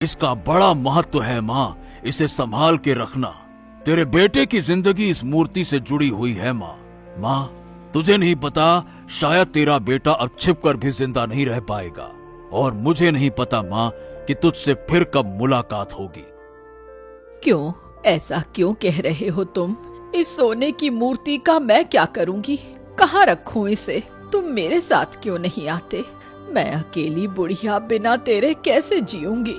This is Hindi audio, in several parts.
इसका बड़ा महत्व है माँ, इसे संभाल के रखना। तेरे बेटे की जिंदगी इस मूर्ति से जुड़ी हुई है माँ। माँ, तुझे नहीं पता, शायद तेरा बेटा अब छिप कर भी जिंदा नहीं रह पाएगा। और मुझे नहीं पता माँ कि तुझसे फिर कब मुलाकात होगी। क्यों, ऐसा क्यों कह रहे हो तुम? इस सोने की मूर्ति का मैं क्या करूंगी? कहाँ रखूं इसे? तुम मेरे साथ क्यों नहीं आते? मैं अकेली बुढ़िया बिना तेरे कैसे जीऊंगी?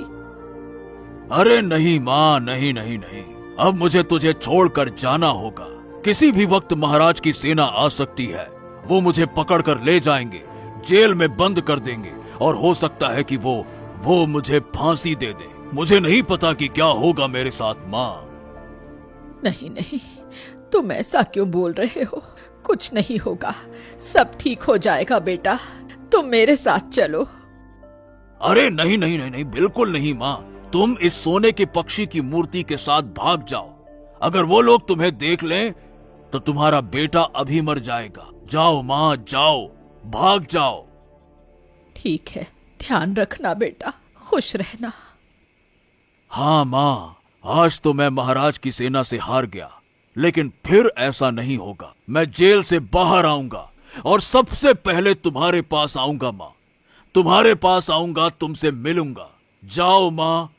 अरे नहीं माँ, नहीं नहीं नहीं, अब मुझे तुझे छोड़कर जाना होगा। किसी भी वक्त महाराज की सेना आ सकती है। वो मुझे पकड़कर ले जाएंगे, जेल में बंद कर देंगे, और हो सकता है कि वो मुझे फांसी दे दे। मुझे नहीं पता कि क्या होगा मेरे साथ माँ। नहीं नहीं, तुम ऐसा क्यों बोल रहे हो? कुछ नहीं होगा, सब ठीक हो जाएगा बेटा। तुम मेरे साथ चलो। अरे नहीं नहीं नहीं नहीं, बिल्कुल नहीं माँ। तुम इस सोने के पक्षी की मूर्ति के साथ भाग जाओ। अगर वो लोग तुम्हें देख लें तो तुम्हारा बेटा अभी मर जाएगा। जाओ माँ, जाओ, भाग जाओ। ठीक है, ध्यान रखना बेटा, खुश रहना। हाँ माँ, आज तो मैं महाराज की सेना से हार गया, लेकिन फिर ऐसा नहीं होगा। मैं जेल से बाहर आऊंगा और सबसे पहले तुम्हारे पास आऊंगा माँ। तुम्हारे पास आऊंगा, तुमसे मिलूंगा। जाओ माँ।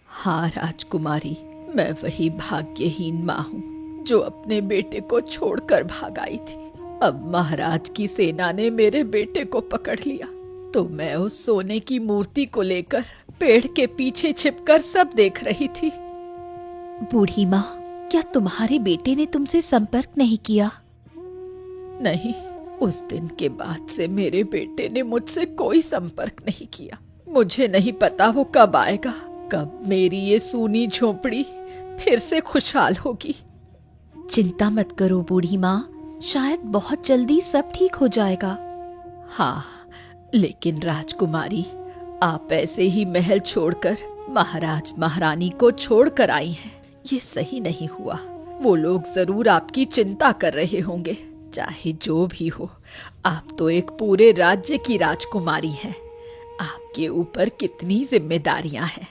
हाँ राजकुमारी, मैं वही भाग्यहीन माँ हूँ जो अपने बेटे को छोड़कर भाग आई थी। अब महाराज की सेना ने मेरे बेटे को पकड़ लिया, तो मैं उस सोने की मूर्ति को लेकर पेड़ के पीछे छिपकर सब देख रही थी। बूढ़ी माँ, क्या तुम्हारे बेटे ने तुमसे संपर्क नहीं किया? नहीं, उस दिन के बाद से मेरे बेटे ने मुझसे कोई संपर्क नहीं किया। मुझे नहीं पता वो कब आएगा, कब मेरी ये सूनी झोपड़ी फिर से खुशहाल होगी। चिंता मत करो बूढ़ी माँ, शायद बहुत जल्दी सब ठीक हो जाएगा। हाँ, लेकिन राजकुमारी, आप ऐसे ही महल छोड़कर महाराज महारानी को छोड़कर आई हैं। ये सही नहीं हुआ। वो लोग जरूर आपकी चिंता कर रहे होंगे। चाहे जो भी हो, आप तो एक पूरे राज्य की राजकुमारी हैं। आपके ऊपर कितनी जिम्मेदारियां हैं।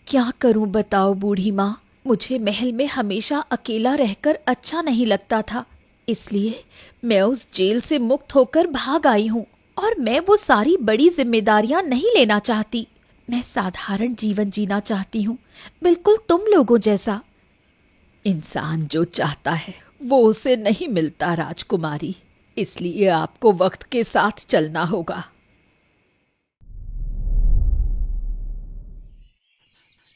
क्या करूं बताओ बूढ़ी माँ, मुझे महल में हमेशा अकेला रहकर अच्छा नहीं लगता था, इसलिए मैं उस जेल से मुक्त होकर भाग आई हूँ। और मैं वो सारी बड़ी जिम्मेदारियां नहीं लेना चाहती। मैं साधारण जीवन जीना चाहती हूँ, बिल्कुल तुम लोगों जैसा। इंसान जो चाहता है वो उसे नहीं मिलता राजकुमारी, इसलिए आपको वक्त के साथ चलना होगा।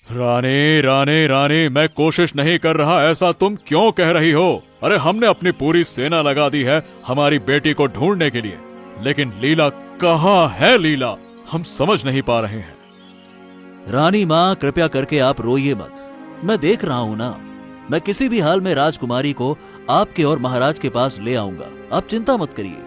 रानी रानी रानी, मैं कोशिश नहीं कर रहा, ऐसा तुम क्यों कह रही हो? अरे हमने अपनी पूरी सेना लगा दी है हमारी बेटी को ढूंढने के लिए, लेकिन लीला कहाँ है? लीला हम समझ नहीं पा रहे हैं। रानी माँ, कृपया करके आप रोइए मत। मैं देख रहा हूं ना, मैं किसी भी हाल में राजकुमारी को आपके और महाराज के पास ले आऊंगा। आप चिंता मत करिए।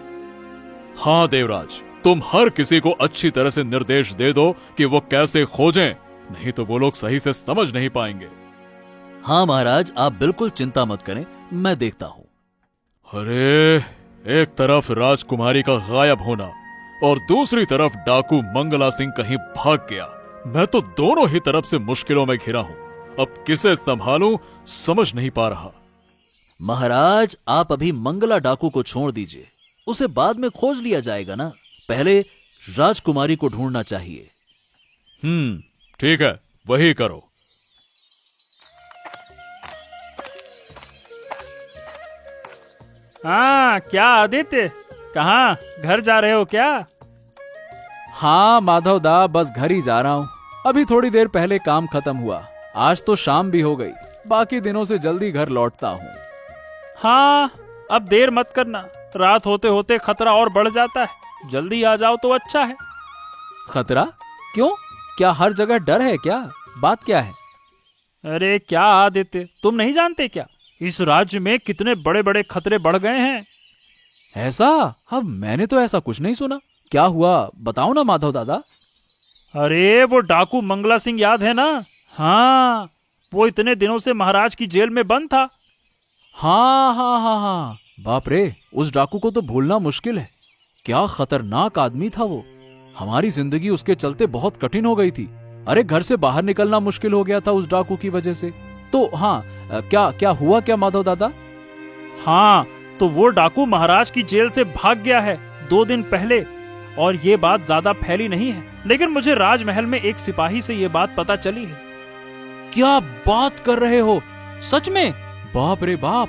हाँ देवराज, तुम हर किसी को अच्छी तरह से निर्देश दे दो कि वो कैसे खोजें, नहीं तो वो लोग सही से समझ नहीं पाएंगे। हाँ महाराज, आप बिल्कुल चिंता मत करें, मैं देखता हूं। अरे, एक तरफ राजकुमारी का गायब होना और दूसरी तरफ डाकू मंगला सिंह कहीं भाग गया। मैं तो दोनों ही तरफ से मुश्किलों में घिरा हूं। अब किसे संभालूं समझ नहीं पा रहा। महाराज, आप अभी मंगला डाकू को छोड़ दीजिए, उसे बाद में खोज लिया जाएगा ना। पहले राजकुमारी को ढूंढना चाहिए। ठीक है, वही करो। हाँ, क्या आदित्य, कहाँ घर जा रहे हो क्या? हाँ माधव दा, बस घर ही जा रहा हूँ। अभी थोड़ी देर पहले काम खत्म हुआ। आज तो शाम भी हो गई, बाकी दिनों से जल्दी घर लौटता हूँ। हाँ, अब देर मत करना, रात होते होते खतरा और बढ़ जाता है। जल्दी आ जाओ तो अच्छा है। खतरा? क्यों? क्या हर जगह डर है क्या? बात क्या है? अरे क्या आदित्य, तुम नहीं जानते क्या? इस राज्य में कितने बड़े बड़े खतरे बढ़ गए हैं। ऐसा? अब मैंने तो ऐसा कुछ नहीं सुना। क्या हुआ, बताओ ना माधव दादा। अरे वो डाकू मंगला सिंह याद है ना? हाँ, वो इतने दिनों से महाराज की जेल में बंद था। हाँ हाँ हाँ हाँ, बाप रे, उस डाकू को तो भूलना मुश्किल है। क्या खतरनाक आदमी था वो। हमारी जिंदगी उसके चलते बहुत कठिन हो गई थी। अरे घर से बाहर निकलना मुश्किल हो गया था उस डाकू की वजह से। तो हाँ, क्या क्या हुआ क्या माधव दादा? हाँ, तो वो डाकू महाराज की जेल से भाग गया है 2 दिन पहले। और ये बात ज्यादा फैली नहीं है, लेकिन मुझे राजमहल में एक सिपाही से ये बात पता चली है। क्या बात कर रहे हो? सच में? बाप रे बाप,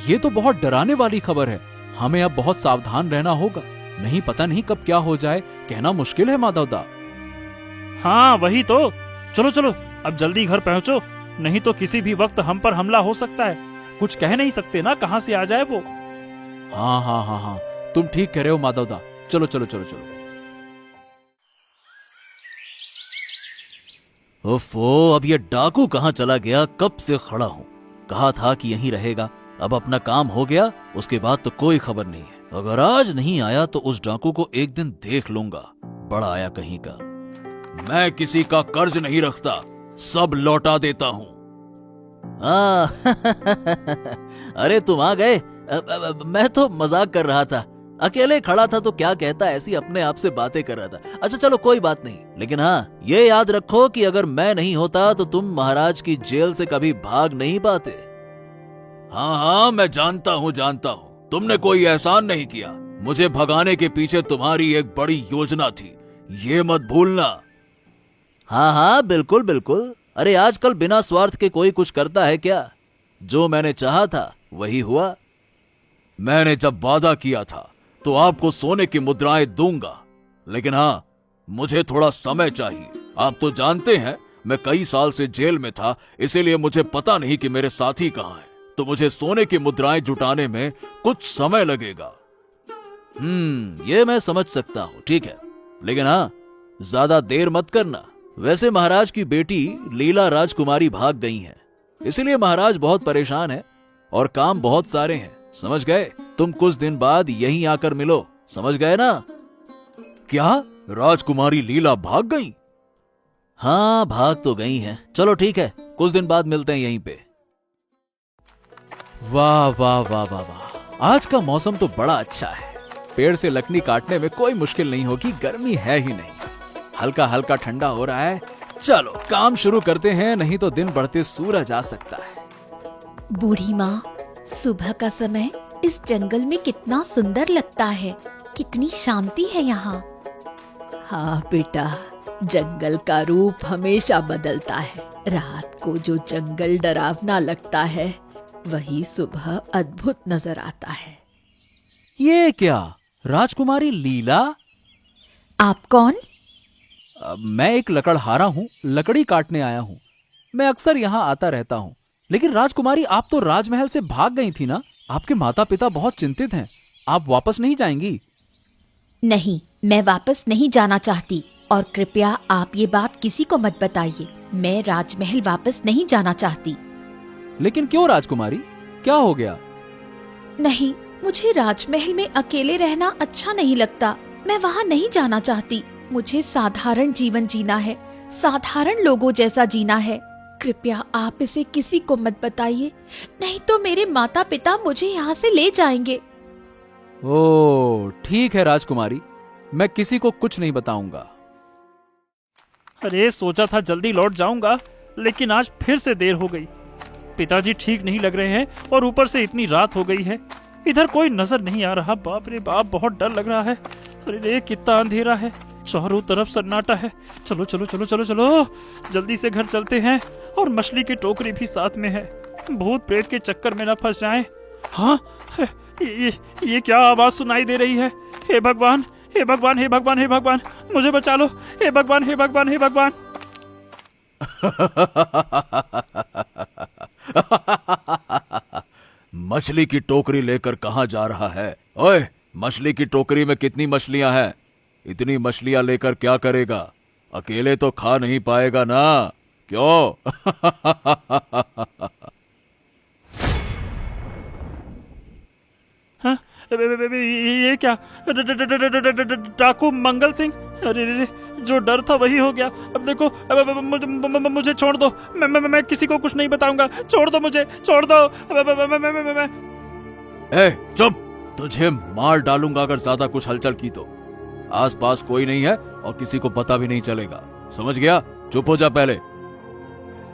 ये तो बहुत डराने वाली खबर है। हमें अब बहुत सावधान रहना होगा, नहीं पता नहीं कब क्या हो जाए, कहना मुश्किल है माधव दा। हाँ वही तो। चलो चलो अब जल्दी घर पहुंचो, नहीं तो किसी भी वक्त हम पर हमला हो सकता है। कुछ कह नहीं सकते ना कहां से आ जाए वो। हाँ हाँ हाँ हाँ, तुम ठीक कह रहे हो माधव दा। चलो चलो चलो चलो। ओफो, अब ये डाकू कहाँ चला गया? कब से खड़ा हूँ, कहा था कि यहीं रहेगा। अब अपना काम हो गया, उसके बाद तो कोई खबर नहीं है। अगर आज नहीं आया तो उस डाकू को एक दिन देख लूंगा, बड़ा आया कहीं का। मैं किसी का कर्ज नहीं रखता, सब लौटा देता हूँ। अरे तुम आ गए। मैं तो मजाक कर रहा था, अकेले खड़ा था तो क्या कहता, ऐसी अपने आप से बातें कर रहा था। अच्छा चलो कोई बात नहीं, लेकिन हाँ ये याद रखो कि अगर मैं नहीं होता तो तुम महाराज की जेल से कभी भाग नहीं पाते। हाँ हाँ, मैं जानता हूँ तुमने कोई एहसान नहीं किया। मुझे भगाने के पीछे तुम्हारी एक बड़ी योजना थी, ये मत भूलना। हाँ हाँ बिल्कुल बिल्कुल। अरे आजकल बिना स्वार्थ के कोई कुछ करता है क्या? जो मैंने चाहा था वही हुआ। मैंने जब वादा किया था तो आपको सोने की मुद्राएं दूंगा, लेकिन हाँ मुझे थोड़ा समय चाहिए। आप तो जानते हैं मैं कई साल से जेल में था, इसीलिए मुझे पता नहीं कि मेरे साथी कहाँ हैं। तो मुझे सोने की मुद्राएं जुटाने में कुछ समय लगेगा। ये मैं समझ सकता हूँ, ठीक है, लेकिन हाँ ज्यादा देर मत करना। वैसे महाराज की बेटी लीला राजकुमारी भाग गई हैं, इसीलिए महाराज बहुत परेशान है और काम बहुत सारे हैं, समझ गए? तुम कुछ दिन बाद यहीं आकर मिलो, समझ गए ना? क्या राजकुमारी लीला भाग गई? हाँ भाग तो गई हैं। चलो ठीक है, कुछ दिन बाद मिलते हैं यहीं पे। वाह वाह वाह वाह वाह, आज का मौसम तो बड़ा अच्छा है। पेड़ से लकड़ी काटने में कोई मुश्किल नहीं होगी, गर्मी है ही नहीं। हल्का हल्का ठंडा हो रहा है। चलो काम शुरू करते हैं, नहीं तो दिन बढ़ते सूरज आ सकता है। बूढ़ी माँ, सुबह का समय इस जंगल में कितना सुंदर लगता है, कितनी शांति है यहाँ। हाँ बेटा, जंगल का रूप हमेशा बदलता है। रात को जो जंगल डरावना लगता है, वही सुबह अद्भुत नजर आता है। ये क्या, राजकुमारी लीला? आप कौन? मैं एक लकड़हारा हूँ, लकड़ी काटने आया हूँ। मैं अक्सर यहाँ आता रहता हूँ। लेकिन राजकुमारी, आप तो राजमहल से भाग गई थी ना? आपके माता पिता बहुत चिंतित हैं। आप वापस नहीं जाएंगी? नहीं, मैं वापस नहीं जाना चाहती, और कृपया आप ये बात किसी को मत बताइए। मैं राजमहल वापस नहीं जाना चाहती। लेकिन क्यों राजकुमारी, क्या हो गया? नहीं, मुझे राजमहल में अकेले रहना अच्छा नहीं लगता। मैं वहाँ नहीं जाना चाहती। मुझे साधारण जीवन जीना है, साधारण लोगों जैसा जीना है। कृपया आप इसे किसी को मत बताइए, नहीं तो मेरे माता पिता मुझे यहाँ से ले जाएंगे। ओह ठीक है राजकुमारी, मैं किसी को कुछ नहीं बताऊंगा। अरे सोचा था जल्दी लौट जाऊंगा, लेकिन आज फिर से देर हो गई। पिताजी ठीक नहीं लग रहे हैं और ऊपर से इतनी रात हो गई है। इधर कोई नजर नहीं आ रहा। बाप रे बाप, बहुत डर लग रहा है। अरे रे कितना अंधेरा है, चारों तरफ सन्नाटा है। चलो चलो चलो चलो चलो, जल्दी से घर चलते हैं। और मछली की टोकरी भी साथ में है, भूत प्रेत के चक्कर में न फंस जाएं। हाँ, ये क्या आवाज सुनाई दे रही है? हे भगवान, हे भगवान, हे भगवान, हे भगवान, मुझे बचा लो। हे भगवान, हे भगवान, हे भगवान। मछली की टोकरी लेकर कहाँ जा रहा है? ओए, मछली की टोकरी में कितनी मछलियां हैं? इतनी मछलियां लेकर क्या करेगा? अकेले तो खा नहीं पाएगा ना, क्यों? हाँ, ये क्या? डाकू मंगल सिंह? अरे रे, जो डर था वही हो गया। अब देखो, मुझे छोड़ दो। मैं किसी को कुछ नहीं बताऊंगा। छोड़ दो मुझे, छोड़ दो। ए चुप, तुझे मार डालूंगा अगर ज्यादा कुछ हलचल की तो। आसपास कोई नहीं है और किसी को पता भी नहीं चलेगा, समझ गया? चुप हो जा पहले।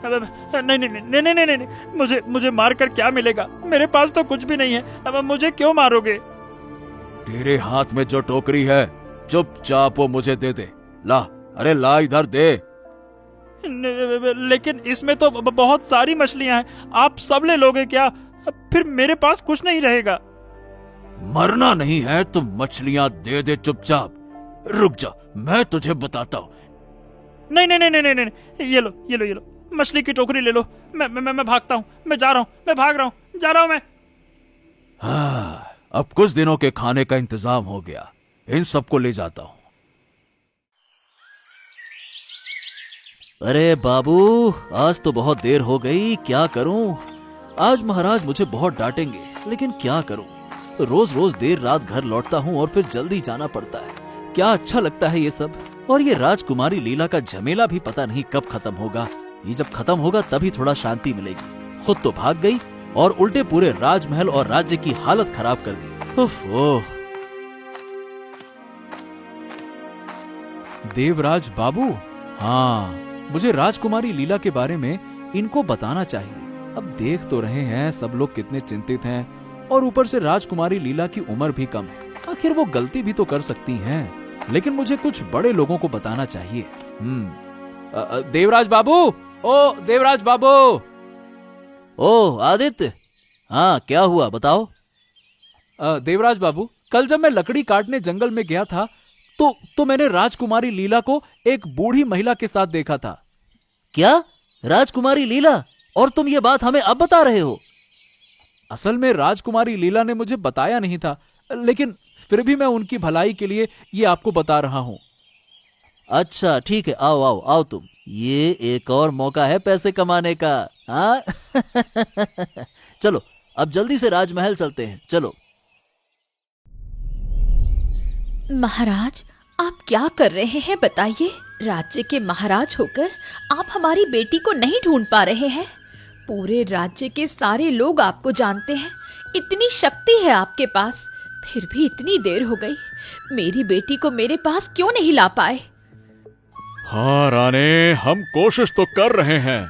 नहीं नहीं नहीं नहीं नहीं नहीं, मुझे मार कर क्या मिलेगा? मेरे पास तो कुछ भी नहीं है। अब मुझे क्यों मारोगे? तेरे हाथ में जो टोकरी है चुपचाप वो मुझे दे दे। ला, अरे ला इधर दे। लेकिन इसमें तो बहुत सारी मछलियां हैं, आप सब ले लोगे क्या? फिर मेरे पास कुछ नहीं रहेगा। मरना नहीं है तो मछलियां दे दे चुपचाप। रुक जा, मैं तुझे बताता हूँ। नहीं नहीं नहीं नहीं नहीं नहीं, ये लो ये लो ये लो, मछली की टोकरी ले लो। मैं भागता हूँ, मैं जा रहा हूँ, मैं भाग रहा हूँ, जा रहा हूँ मैं। हाँ, अब कुछ दिनों के खाने का इंतजाम हो गया, इन सबको ले जाता हूँ। अरे बाबू, आज तो बहुत देर हो गई, क्या करूं? आज महाराज मुझे बहुत डांटेंगे, लेकिन क्या करूं? रोज रोज देर रात घर लौटता हूं और फिर जल्दी जाना पड़ता है। क्या अच्छा लगता है ये सब। और ये राजकुमारी लीला का झमेला भी पता नहीं कब खत्म होगा। ये जब खत्म होगा तभी थोड़ा शांति मिलेगी। खुद तो भाग गई और उल्टे पूरे राजमहल और राज्य की हालत खराब कर दी। उफ, ओह। देवराज बाबू, हाँ, मुझे राजकुमारी लीला के बारे में इनको बताना चाहिए। अब देख तो रहे हैं सब लोग कितने चिंतित हैं, और ऊपर से राजकुमारी लीला की उम्र भी कम है। आखिर वो गलती भी तो कर सकती हैं, लेकिन मुझे कुछ बड़े लोगों को बताना चाहिए। देवराज बाबू, ओ देवराज बाबू। ओ आदित्य, हाँ क्या हुआ बताओ। देवराज बाबू, कल जब मैं लकड़ी काटने जंगल में गया था तो मैंने राजकुमारी लीला को एक बूढ़ी महिला के साथ देखा था। क्या? राजकुमारी लीला? और तुम ये बात हमें अब बता रहे हो? असल में राजकुमारी लीला ने मुझे बताया नहीं था, लेकिन फिर भी मैं उनकी भलाई के लिए ये आपको बता रहा हूं। अच्छा ठीक है, आओ आओ आओ तुम। ये एक और मौका है पैसे कमाने का। हाँ चलो अब जल्दी से राजमहल चलते हैं, चलो। महाराज, आप क्या कर रहे हैं बताइए? राज्य के महाराज होकर आप हमारी बेटी को नहीं ढूंढ पा रहे हैं। पूरे राज्य के सारे लोग आपको जानते हैं, इतनी शक्ति है आपके पास, फिर भी इतनी देर हो गई। मेरी बेटी को मेरे पास क्यों नहीं ला पाए? हाँ रानी, हम कोशिश तो कर रहे हैं।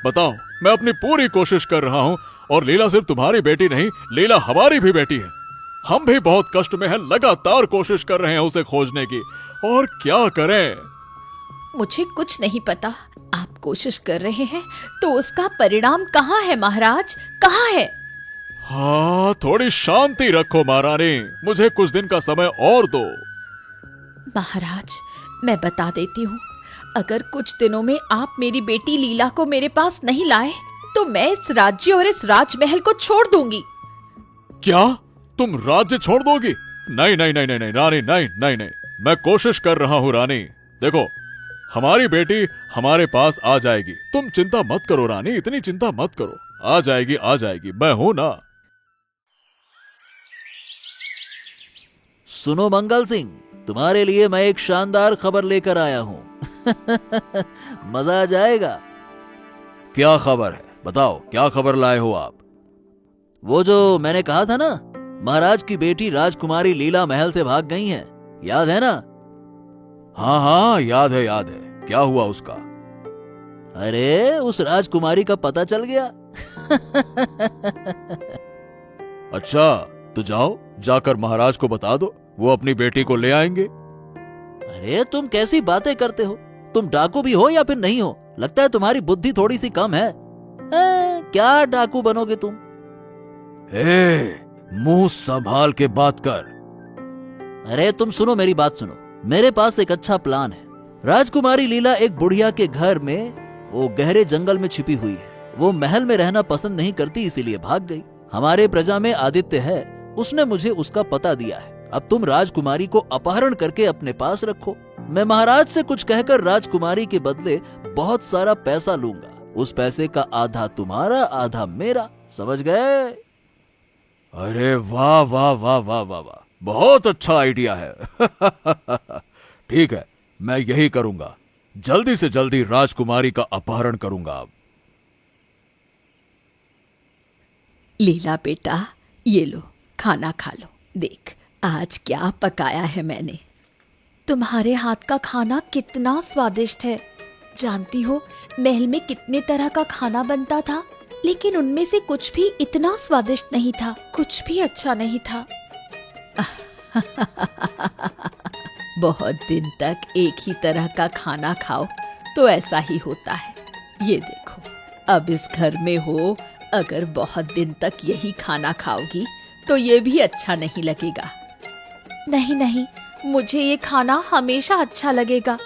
बताओ, मैं अपनी पूरी कोशिश कर रहा हूँ, और लीला सिर्फ तुम्हारी बेटी नहीं, लीला हमारी भी बेटी है। हम भी बहुत कष्ट में हैं, लगातार कोशिश कर रहे हैं उसे खोजने की, और क्या करें? मुझे कुछ नहीं पता। आप कोशिश कर रहे हैं तो उसका परिणाम कहाँ है महाराज, कहाँ है? हाँ, थोड़ी शांति रखो महारानी, मुझे कुछ दिन का समय और दो। महाराज, मैं बता देती हूँ, अगर कुछ दिनों में आप मेरी बेटी लीला को मेरे पास नहीं लाए तो मैं इस राज्य और इस राजमहल को छोड़ दूंगी। क्या तुम राज्य छोड़ दोगी? नहीं नहीं नहीं नहीं नहीं रानी, नहीं नहीं नहीं, मैं कोशिश कर रहा हूँ रानी। देखो, हमारी बेटी हमारे पास आ जाएगी, तुम चिंता मत करो रानी, इतनी चिंता मत करो। आ जाएगी आ जाएगी, मैं हूं ना। सुनो मंगल सिंह, तुम्हारे लिए मैं एक शानदार खबर लेकर आया हूं। मजा आ जाएगा। क्या खबर है? बताओ, क्या खबर लाए हो आप? वो जो मैंने कहा था ना, महाराज की बेटी राजकुमारी लीला महल से भाग गई हैं, याद है ना? हाँ हाँ, याद है याद है। क्या हुआ उसका? अरे उस राजकुमारी का पता चल गया। अच्छा, तो जाओ, जाकर महाराज को बता दो, वो अपनी बेटी को ले आएंगे। अरे तुम कैसी बातें करते हो? तुम डाकू भी हो या फिर नहीं हो? लगता है तुम्हारी बुद्धि थोड़ी सी कम है। क्या डाकू बनोगे तुम? मुंह संभाल के बात कर। अरे तुम सुनो, मेरी बात सुनो। मेरे पास एक अच्छा प्लान है। राजकुमारी लीला एक बुढ़िया के घर में वो गहरे जंगल में छिपी हुई है। वो महल में रहना पसंद नहीं करती, इसीलिए भाग गई। हमारे प्रजा में आदित्य है, उसने मुझे उसका पता दिया है। अब तुम राजकुमारी को अपहरण करके अपने पास रखो। मैं महाराज से कुछ कहकर राजकुमारी के बदले बहुत सारा पैसा लूंगा। उस पैसे का आधा तुम्हारा, आधा मेरा, समझ गए? अरे वाह वाह वाह वाह वाह वाह, बहुत अच्छा आइडिया है। ठीक है, मैं यही करूंगा। जल्दी से जल्दी राजकुमारी का अपहरण करूंगा। अब लीला बेटा, ये लो, खाना खा लो। देख, आज क्या पकाया है मैंने। तुम्हारे हाथ का खाना कितना स्वादिष्ट है। जानती हो महल में कितने तरह का खाना बनता था, लेकिन उनमें से कुछ भी इतना स्वादिष्ट नहीं था, कुछ भी अच्छा नहीं था। बहुत दिन तक एक ही तरह का खाना खाओ तो ऐसा ही होता है। ये देखो, अब इस घर में हो, अगर बहुत दिन तक यही खाना खाओगी तो ये भी अच्छा नहीं लगेगा। नहीं नहीं, मुझे ये खाना हमेशा अच्छा लगेगा।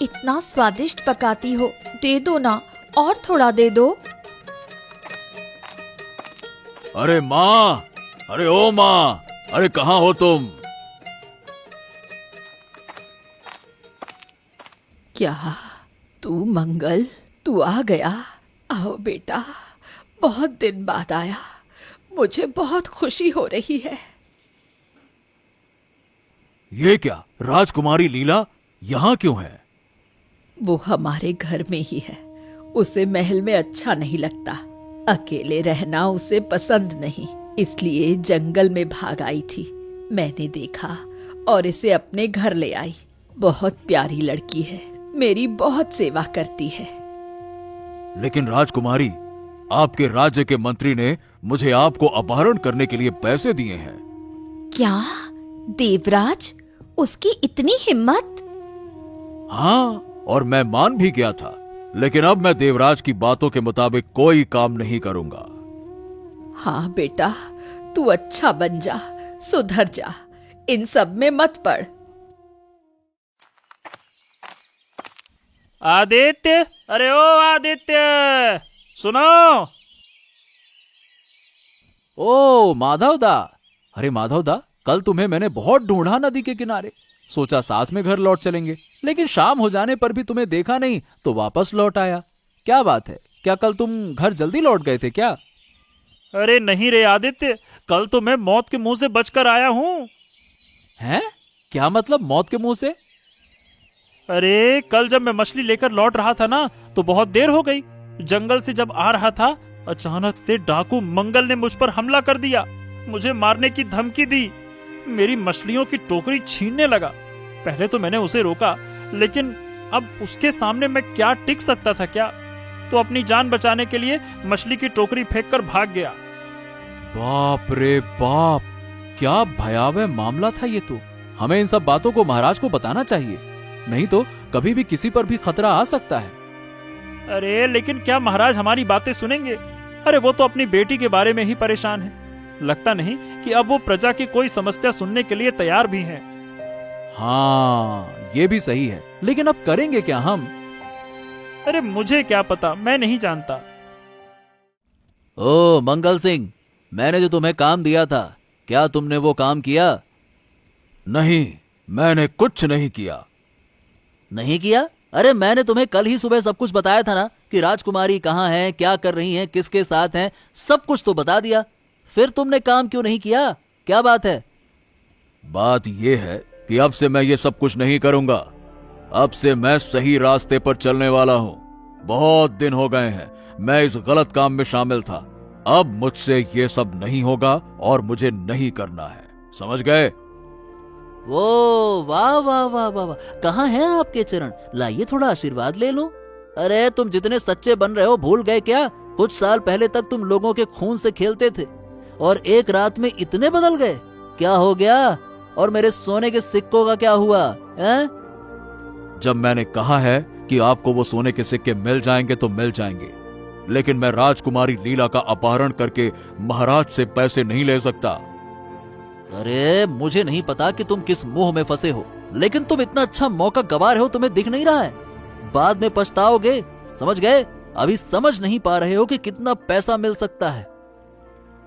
इतना स्वादिष्ट पकाती हो, दे दो ना, और थोड़ा दे दो। अरे माँ, अरे ओ माँ, अरे कहाँ हो तुम? क्या तू मंगल, तू आ गया? आओ बेटा, बहुत दिन बाद आया, मुझे बहुत खुशी हो रही है। ये क्या, राजकुमारी लीला यहाँ क्यों है? वो हमारे घर में ही है। उसे महल में अच्छा नहीं लगता, अकेले रहना उसे पसंद नहीं, इसलिए जंगल में भाग आई थी। मैंने देखा और इसे अपने घर ले आई। बहुत प्यारी लड़की है, मेरी बहुत सेवा करती है। लेकिन राजकुमारी, आपके राज्य के मंत्री ने मुझे आपको अपहरण करने के लिए पैसे दिए हैं। क्या देवराज, उसकी इतनी हिम्मत? हाँ, और मैं मान भी गया था, लेकिन अब मैं देवराज की बातों के मुताबिक कोई काम नहीं करूंगा। हाँ बेटा, तू अच्छा बन जा, सुधर जा, इन सब में मत पड़। आदित्य, अरे ओ आदित्य, सुनो। ओ माधव दा, अरे माधव दा, कल तुम्हें मैंने बहुत ढूंढा नदी के किनारे। सोचा साथ में घर लौट चलेंगे, लेकिन शाम हो जाने पर भी तुम्हें देखा नहीं तो वापस लौट आया। क्या बात है, क्या कल तुम घर जल्दी लौट गए थे क्या? अरे नहीं रे आदित्य, कल तो मैं मौत के मुंह से बचकर आया हूँ। हैं? क्या मतलब मौत के मुंह से? अरे कल जब मैं मछली लेकर लौट रहा था ना, तो बहुत देर हो गई। जंगल से जब आ रहा था, अचानक से डाकू मंगल ने मुझ पर हमला कर दिया, मुझे मारने की धमकी दी, मेरी मछलियों की टोकरी छीनने लगा। पहले तो मैंने उसे रोका, लेकिन अब उसके सामने मैं क्या टिक सकता था क्या? तो अपनी जान बचाने के लिए मछली की टोकरी फेंककर भाग गया। बाप रे बाप, क्या भयावह मामला था ये तो। हमें इन सब बातों को महाराज को बताना चाहिए, नहीं तो कभी भी किसी पर भी खतरा आ सकता है। अरे लेकिन क्या महाराज हमारी बातें सुनेंगे? अरे वो तो अपनी बेटी के बारे में ही परेशान है। लगता नहीं कि अब वो प्रजा की कोई समस्या सुनने के लिए तैयार भी हैं। हाँ, ये भी सही है, लेकिन अब करेंगे क्या हम? अरे मुझे क्या पता, मैं नहीं जानता। ओ मंगल सिंह, मैंने जो तुम्हें काम दिया था, क्या तुमने वो काम किया? नहीं, मैंने कुछ नहीं किया। नहीं किया? अरे मैंने तुम्हें कल ही सुबह सब कुछ बताया था ना, कि राजकुमारी कहाँ है, क्या कर रही हैं, किसके साथ हैं, सब कुछ तो बता दिया। फिर तुमने काम क्यों नहीं किया? क्या बात है? बात यह है कि अब से मैं ये सब कुछ नहीं करूंगा। अब से मैं सही रास्ते पर चलने वाला हूं। बहुत दिन हो गए हैं मैं इस गलत काम में शामिल था। अब मुझसे ये सब नहीं होगा और मुझे नहीं करना है, समझ गए? वो वाह वाह वाह वाह वाह, कहाँ हैं आपके चरण? लाइए थोड़ा आशीर्वाद ले लो। अरे तुम जितने सच्चे बन रहे हो भूल गए क्या? कुछ साल पहले तक तुम लोगों के खून से खेलते थे और एक रात में इतने बदल गए। क्या हो गया? और मेरे सोने के सिक्कों का क्या हुआ है? जब मैंने कहा है कि आपको वो सोने के सिक्के मिल जाएंगे तो मिल जाएंगे, लेकिन मैं राजकुमारी लीला का अपहरण करके महाराज से पैसे नहीं ले सकता। अरे मुझे नहीं पता कि तुम किस मुंह में फंसे हो, लेकिन तुम इतना अच्छा मौका गंवा रहे हो, तुम्हें दिख नहीं रहा है? बाद में पछताओगे, समझ गए? अभी समझ नहीं पा रहे हो कि कितना पैसा मिल सकता है।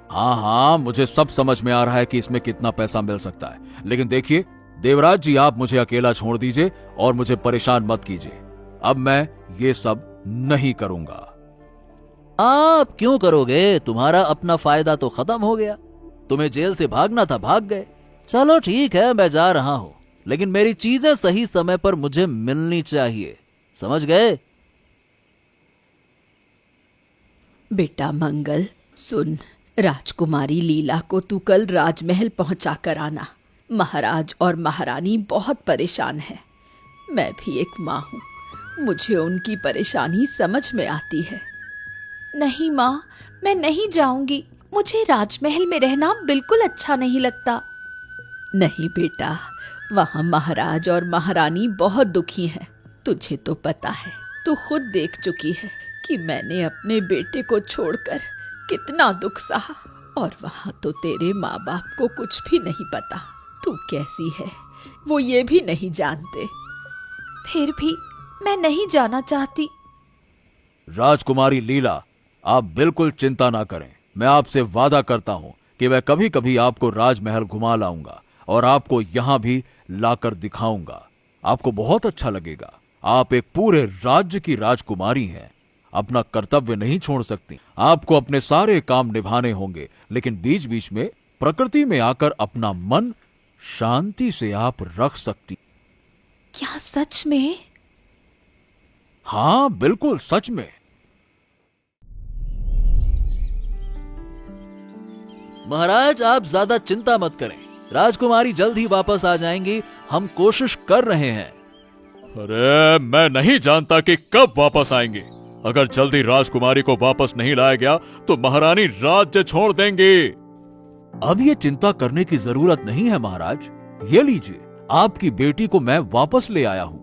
हाँ, मुझे सब समझ में आ रहा है कि इसमें कितना पैसा मिल सकता है, लेकिन देखिए देवराज जी, आप मुझे अकेला छोड़ दीजिए और मुझे परेशान मत कीजिए। अब मैं ये सब नहीं करूंगा। आप क्यों करोगे? तुम्हारा अपना फायदा तो खत्म हो गया। तुम्हें जेल से भागना था, भाग गए। चलो ठीक है, मैं जा रहा हूं, लेकिन मेरी चीजें सही समय पर मुझे मिलनी चाहिए, समझ गए? बेटा मंगल, सुन, राजकुमारी लीला को तू कल राजमहल पहुंचा कर आना। महाराज और महारानी बहुत परेशान है। मैं भी एक माँ हूँ, मुझे उनकी परेशानी समझ में आती है। नहीं माँ, मैं नहीं जाऊंगी। मुझे राजमहल में रहना बिल्कुल अच्छा नहीं लगता। नहीं बेटा, वहाँ महाराज और महारानी बहुत दुखी हैं। तुझे तो पता है, तू खुद देख चुकी है कि मैंने अपने बेटे को छोड़कर कितना दुख सहा। और वहाँ तो तेरे माँ बाप को कुछ भी नहीं पता तू कैसी है, वो ये भी नहीं जानते। फिर भी मैं नहीं जाना चाहती। राजकुमारी लीला, आप बिल्कुल चिंता ना करें। मैं आपसे वादा करता हूं कि मैं कभी कभी आपको राजमहल घुमा लाऊंगा और आपको यहां भी लाकर दिखाऊंगा। आपको बहुत अच्छा लगेगा। आप एक पूरे राज्य की राजकुमारी हैं, अपना कर्तव्य नहीं छोड़ सकती। आपको अपने सारे काम निभाने होंगे, लेकिन बीच बीच में प्रकृति में आकर अपना मन शांति से आप रख सकती। क्या सच में? हाँ बिल्कुल सच में। महाराज, आप ज्यादा चिंता मत करें, राजकुमारी जल्द ही वापस आ जाएंगी। हम कोशिश कर रहे हैं। अरे मैं नहीं जानता कि कब वापस आएंगे। अगर जल्दी राजकुमारी को वापस नहीं लाया गया तो महारानी राज्य छोड़ देंगे। अब ये चिंता करने की जरूरत नहीं है महाराज। ये लीजिए, आपकी बेटी को मैं वापस ले आया हूं।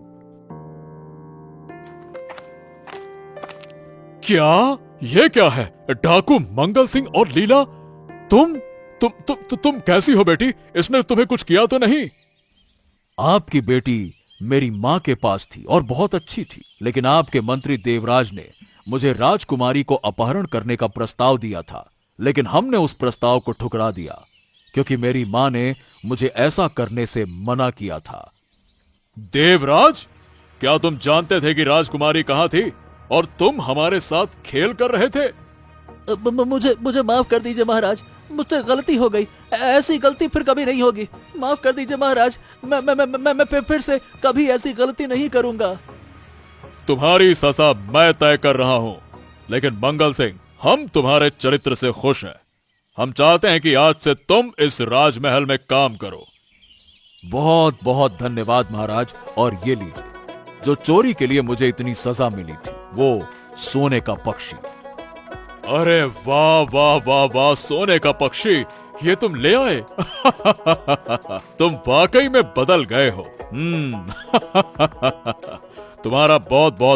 क्या? ये क्या है? डाकू मंगल सिंह और लीला, तुम कैसी हो बेटी? इसने तुम्हें कुछ किया तो नहीं? आपकी बेटी मेरी मां के पास थी और बहुत अच्छी थी, लेकिन आपके मंत्री देवराज ने मुझे राजकुमारी को अपहरण करने का प्रस्ताव दिया था, लेकिन हमने उस प्रस्ताव को ठुकरा दिया क्योंकि मेरी मां ने मुझे ऐसा करने से मना किया था। देवराज, क्या तुम जानते थे कि राजकुमारी कहां थी और तुम हमारे साथ खेल कर रहे थे? मुझे माफ कर दीजिए महाराज, मुझसे गलती हो गई। ऐसी गलती फिर कभी नहीं होगी। माफ कर दीजिए महाराज, मैं फिर से कभी ऐसी गलती नहीं करूंगा। तुम्हारी सजा मैं तय कर रहा हूं, लेकिन मंगल सिंह, हम तुम्हारे चरित्र से खुश हैं। हम चाहते हैं कि आज से तुम इस राजमहल में काम करो। बहुत बहुत धन्यवाद महाराज। और ये लीजिए, जो चोरी के लिए मुझे इतनी सजा मिली थी, वो सोने का पक्षी। अरे वाह वाह वाह वाह, सोने का पक्षी, ये तुम ले आए। तुम वाकई में बदल गए हो। तुम्हारा बहुत बहुत